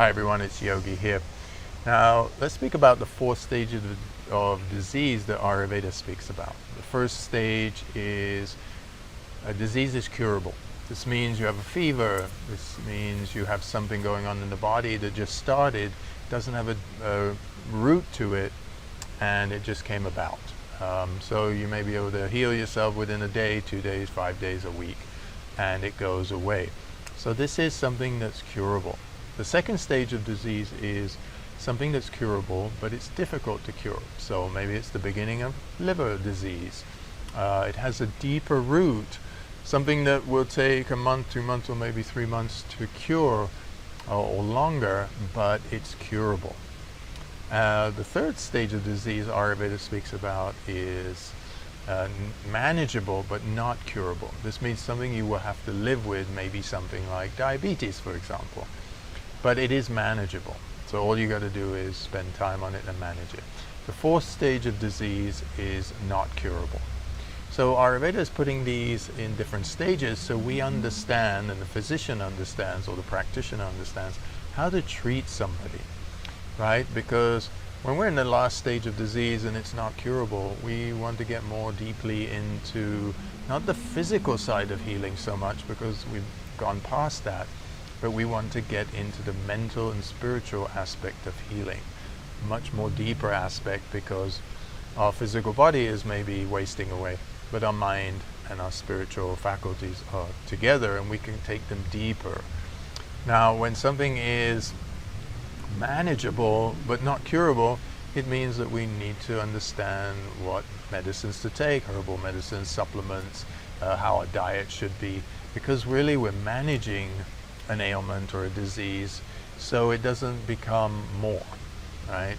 Hi everyone, it's Yogi here. Now let's speak about the four stages of disease that Ayurveda speaks about. The first stage is a disease is curable. This means you have a fever. This means you have something going on in the body that just started, doesn't have a root to it, and it just came about. So you may be able to heal yourself within a day, 2 days, 5 days, a week, and it goes away. So this is something that's curable. The second stage of disease is something that's curable, but it's difficult to cure. So maybe it's the beginning of liver disease. It has a deeper root, something that will take a month, 2 months, or maybe 3 months to cure, or longer, but it's curable. The third stage of disease Ayurveda speaks about is manageable but not curable. This means something you will have to live with, maybe something like diabetes, for example. But it is manageable. So all you got to do is spend time on it and manage it. The fourth stage of disease is not curable. So Ayurveda is putting these in different stages so we understand, and the physician understands, or the practitioner understands, how to treat somebody, right? Because when we're in the last stage of disease and it's not curable, we want to get more deeply into not the physical side of healing so much, because we've gone past that, but we want to get into the mental and spiritual aspect of healing, much more deeper aspect, because our physical body is maybe wasting away, but our mind and our spiritual faculties are together and we can take them deeper. Now, when something is manageable but not curable, it means that we need to understand what medicines to take, herbal medicines, supplements, how our diet should be, because really we're managing an ailment or a disease so it doesn't become more, right?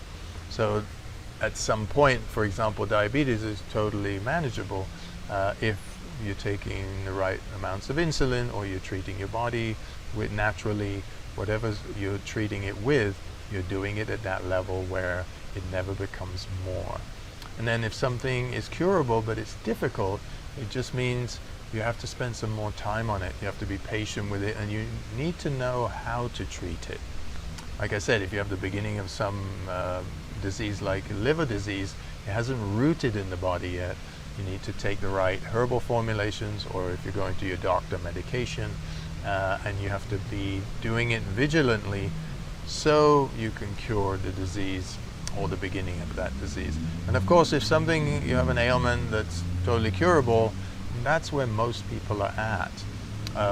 So at some point, for example, diabetes is totally manageable if you're taking the right amounts of insulin, or you're treating your body with naturally whatever you're treating it with, you're doing it at that level where it never becomes more. And then if something is curable but it's difficult, it just means you have to spend some more time on it. You have to be patient with it, and you need to know how to treat it. Like I said, if you have the beginning of some disease like liver disease, it hasn't rooted in the body yet, you need to take the right herbal formulations, or if you're going to your doctor, medication, and you have to be doing it vigilantly so you can cure the disease or the beginning of that disease. And of course, if something, you have an ailment that's totally curable, that's where most people are at.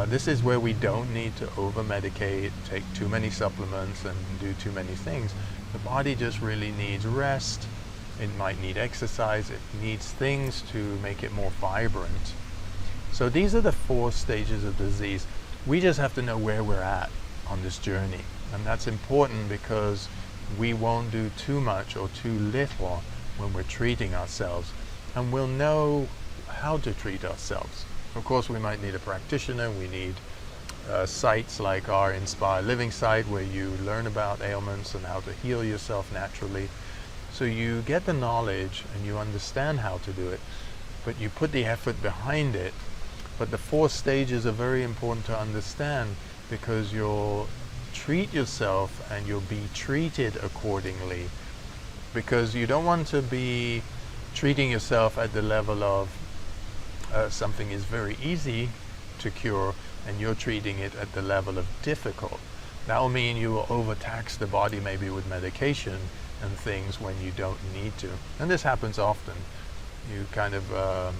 This is where we don't need to over-medicate, take too many supplements, and do too many things. The body just really needs rest. It might need exercise. It needs things to make it more vibrant. So these are the four stages of disease. We just have to know where we're at on this journey. And that's important, because we won't do too much or too little when we're treating ourselves. And we'll know how to treat ourselves. Of course, we might need a practitioner. We need sites like our Inspire Living site, where you learn about ailments and how to heal yourself naturally. So you get the knowledge and you understand how to do it, but you put the effort behind it. But the four stages are very important to understand, because you'll treat yourself and you'll be treated accordingly, because you don't want to be treating yourself at the level of something is very easy to cure and you're treating it at the level of difficult. That will mean you will overtax the body, maybe with medication and things, when you don't need to. And this happens often. You kind of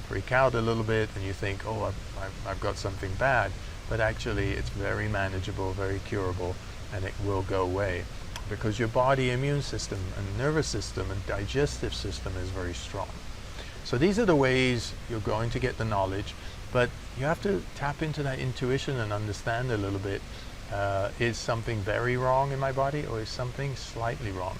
freak out a little bit and you think, oh, I've got something bad, but actually it's very manageable, very curable, and it will go away, because your body immune system and nervous system and digestive system is very strong. So these are the ways you're going to get the knowledge, but you have to tap into that intuition and understand a little bit, is something very wrong in my body, or is something slightly wrong?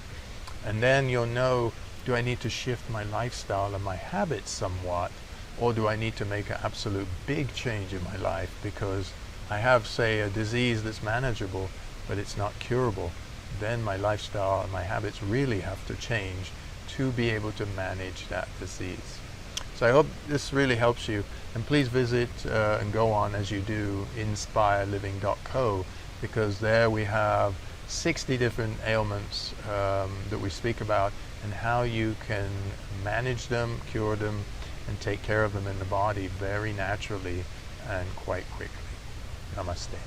And then you'll know, do I need to shift my lifestyle and my habits somewhat, or do I need to make an absolute big change in my life because I have, say, a disease that's manageable, but it's not curable? Then my lifestyle and my habits really have to change to be able to manage that disease. So I hope this really helps you, and please visit and go on, as you do, inspireliving.co, because there we have 60 different ailments that we speak about, and how you can manage them, cure them, and take care of them in the body very naturally and quite quickly. Namaste.